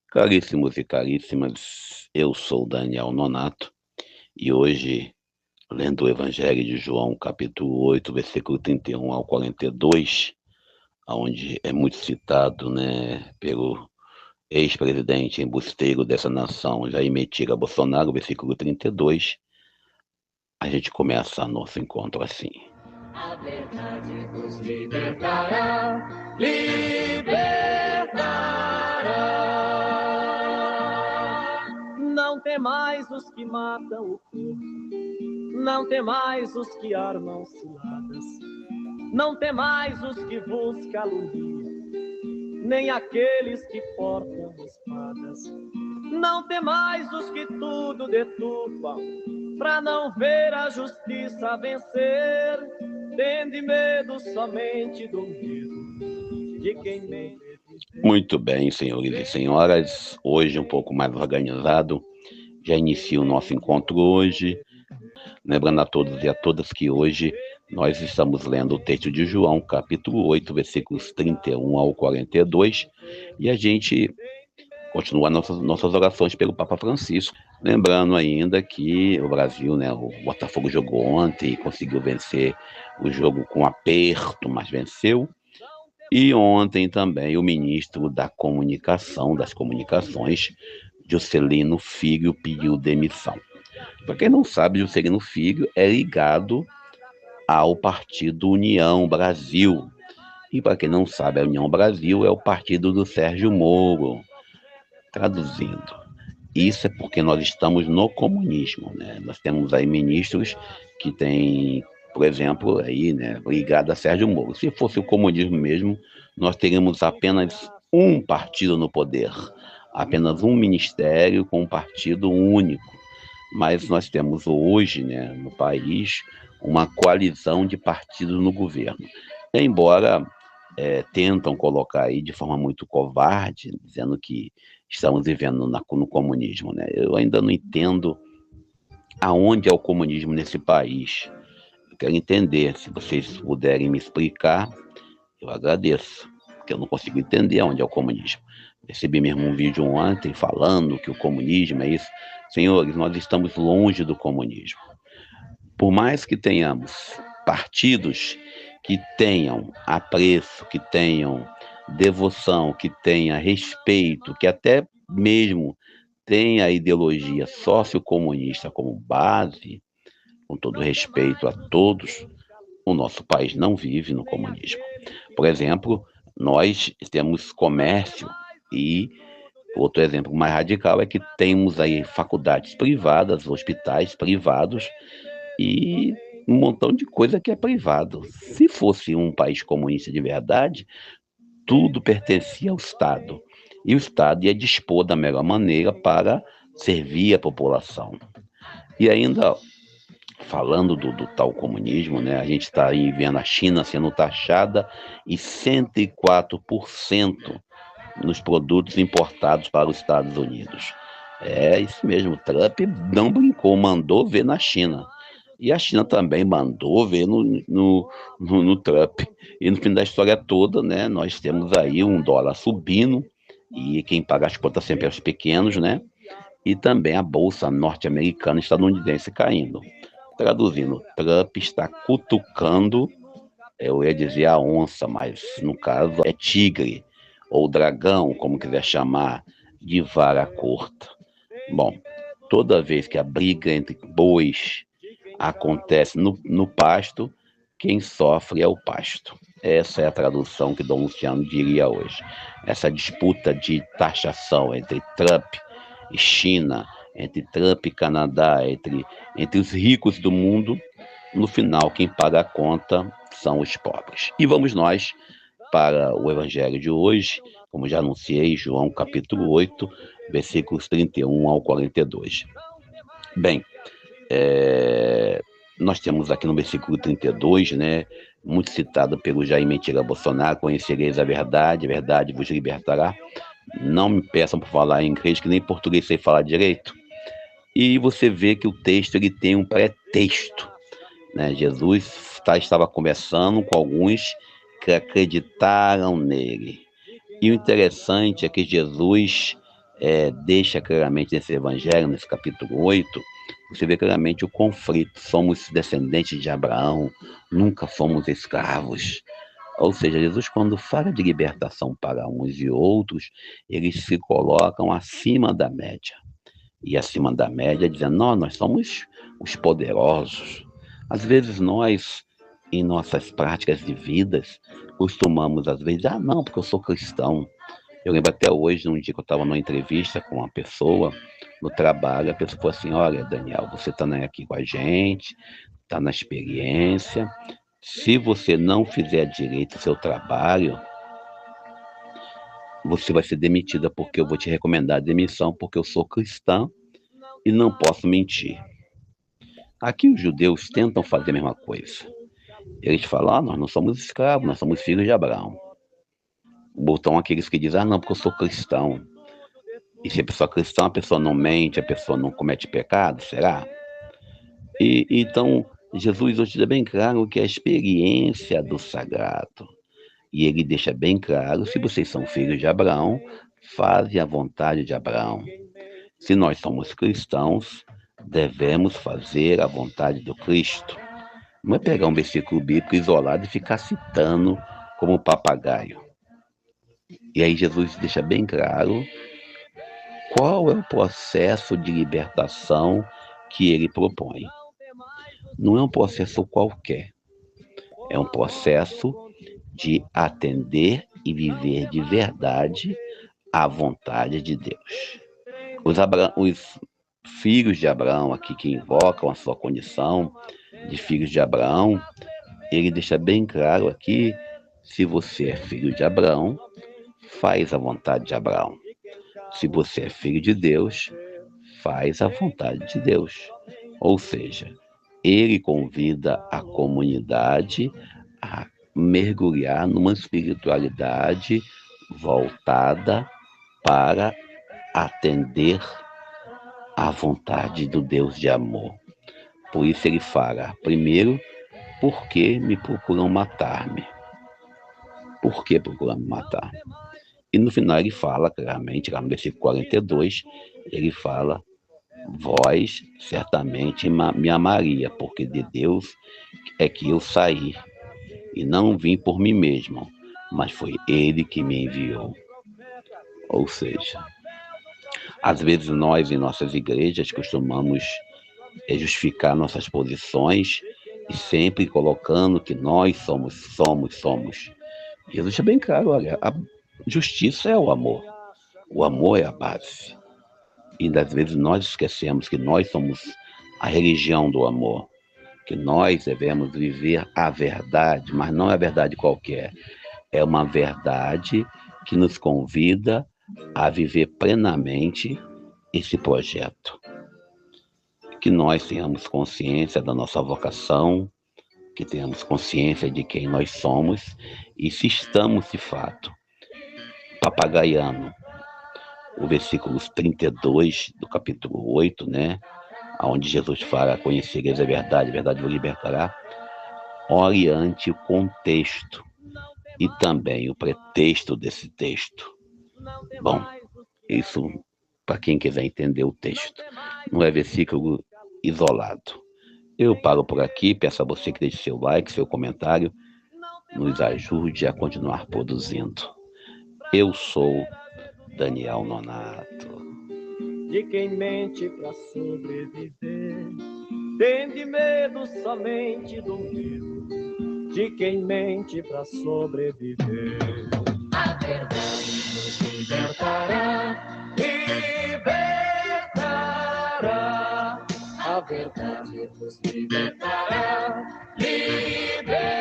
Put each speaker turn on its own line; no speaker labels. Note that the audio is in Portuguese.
Caríssimos e caríssimas, eu sou Daniel Nonato e hoje, lendo o Evangelho de João, capítulo 8, versículo 31 ao 42, onde é muito citado, né, pelo ex-presidente embusteiro dessa nação, Jair Messias Bolsonaro, versículo 32, a gente começa nosso encontro assim.
A verdade nos libertará, libertará. Não tem mais os que matam o corpo, não tem mais os que armam ciladas, não tem mais os que vos caluniam, nem aqueles que portam espadas. Não tem mais os que tudo deturpam, pra não ver a justiça vencer. Tende medo somente do medo de quem mente.
Muito bem, senhores e senhoras, hoje um pouco mais organizado, já inicia o nosso encontro hoje, lembrando a todos e a todas que hoje nós estamos lendo o texto de João, capítulo 8, versículos 31 ao 42, e a gente continua nossas orações pelo Papa Francisco. Lembrando ainda que o Brasil, né, o Botafogo jogou ontem e conseguiu vencer o jogo com aperto, mas venceu. E ontem também o ministro da Comunicação, das Comunicações, Juscelino Filho, pediu demissão. Para quem não sabe, Juscelino Filho é ligado ao partido União Brasil. E para quem não sabe, a União Brasil é o partido do Sérgio Moro. Traduzindo, isso é porque nós estamos no comunismo, né? Nós temos aí ministros que têm, por exemplo, aí, né, ligado a Sérgio Moro. Se fosse o comunismo mesmo, nós teríamos apenas um partido no poder, apenas um ministério com um partido único. Mas nós temos hoje, né, no país, uma coalizão de partidos no governo. Embora tentam colocar aí de forma muito covarde, dizendo que estamos vivendo no comunismo, né? Eu ainda não entendo aonde é o comunismo nesse país. Eu quero entender, se vocês puderem me explicar, eu agradeço, porque eu não consigo entender aonde é o comunismo. Recebi mesmo um vídeo ontem falando que o comunismo é isso. Senhores, nós estamos longe do comunismo. Por mais que tenhamos partidos que tenham apreço, que tenham devoção, que tenha respeito, que até mesmo tenha a ideologia sociocomunista como base, com todo respeito a todos, o nosso país não vive no comunismo. Por exemplo, nós temos comércio e outro exemplo mais radical é que temos aí faculdades privadas, hospitais privados e um montão de coisa que é privado. Se fosse um país comunista de verdade, tudo pertencia ao Estado. E o Estado ia dispor da melhor maneira para servir a população. E ainda, falando do tal comunismo, né, a gente está aí vendo a China sendo taxada em 104% nos produtos importados para os Estados Unidos. É isso mesmo, Trump não brincou, mandou ver na China. E a China também mandou ver no Trump. E no fim da história toda, né, nós temos aí um dólar subindo, e quem paga as contas sempre é os pequenos, né? E também a bolsa norte-americana e estadunidense caindo. Traduzindo, Trump está cutucando, eu ia dizer a onça, mas no caso é tigre, ou dragão, como quiser chamar, de vara curta. Bom, toda vez que a briga entre bois acontece no pasto, quem sofre é o pasto. Essa é a tradução que Dom Luciano diria hoje. Essa disputa de taxação entre Trump e China, entre Trump e Canadá, entre os ricos do mundo, no final quem paga a conta são os pobres. E vamos nós para o evangelho de hoje, como já anunciei, João capítulo 8, versículos 31 ao 42. Bem, nós temos aqui no versículo 32, né, muito citado pelo Jair Messias Bolsonaro: conhecereis a verdade vos libertará. Não me peçam por falar em inglês, que nem português sei falar direito. E você vê que o texto ele tem um pretexto, né? Jesus estava conversando com alguns que acreditaram nele. E o interessante é que Jesus deixa claramente nesse evangelho, nesse capítulo 8, você vê claramente o conflito. Somos descendentes de Abraão, nunca fomos escravos. Ou seja, Jesus, quando fala de libertação para uns e outros, eles se colocam acima da média. E acima da média, dizendo, nós somos os poderosos. Às vezes nós, em nossas práticas de vidas, costumamos, às vezes, não, porque eu sou cristão. Eu lembro até hoje, num dia que eu estava numa entrevista com uma pessoa no trabalho, a pessoa falou assim, olha, Daniel, você está aqui com a gente, está na experiência, se você não fizer direito o seu trabalho, você vai ser demitida porque eu vou te recomendar a demissão, porque eu sou cristã e não posso mentir. Aqui os judeus tentam fazer a mesma coisa. Eles falam, nós não somos escravos, nós somos filhos de Abraão. Botam aqueles que dizem, não, porque eu sou cristão. E se a pessoa é cristã, a pessoa não mente, a pessoa não comete pecado, será? Então, Jesus hoje deixa bem claro que é a experiência do sagrado. E ele deixa bem claro, se vocês são filhos de Abraão, fazem a vontade de Abraão. Se nós somos cristãos, devemos fazer a vontade do Cristo. Não é pegar um versículo bíblico isolado e ficar citando como papagaio. E aí Jesus deixa bem claro qual é o processo de libertação que ele propõe. Não é um processo qualquer. É um processo de atender e viver de verdade a vontade de Deus. Os filhos de Abraão aqui que invocam a sua condição de filhos de Abraão, ele deixa bem claro aqui, se você é filho de Abraão, faz a vontade de Abraão. Se você é filho de Deus, faz a vontade de Deus. Ou seja, ele convida a comunidade a mergulhar numa espiritualidade voltada para atender à vontade do Deus de amor. Por isso ele fala, primeiro, por que me procuram matar-me? Por que procuram me matar? E no final ele fala claramente, lá no versículo 42, ele fala, vós certamente me amaria, porque de Deus é que eu saí, e não vim por mim mesmo, mas foi Ele que me enviou. Ou seja, às vezes nós em nossas igrejas costumamos justificar nossas posições e sempre colocando que nós somos. Jesus é bem claro, olha, a justiça é o amor é a base. E às vezes nós esquecemos que nós somos a religião do amor, que nós devemos viver a verdade, mas não é a verdade qualquer, é uma verdade que nos convida a viver plenamente esse projeto. Que nós tenhamos consciência da nossa vocação, que tenhamos consciência de quem nós somos e se estamos de fato papagaiando o versículo 32 do capítulo 8, né? Onde Jesus fala, conhecereis a verdade vos libertará. Oriente o contexto e também o pretexto desse texto. Bom, isso para quem quiser entender o texto. Não é versículo isolado. Eu paro por aqui, peço a você que deixe seu like, seu comentário, nos ajude a continuar produzindo. Eu sou Daniel Nonato.
De quem mente pra sobreviver, tem medo somente do medo. De quem mente pra sobreviver. A verdade nos libertará, libertará. A verdade nos libertará, libertará.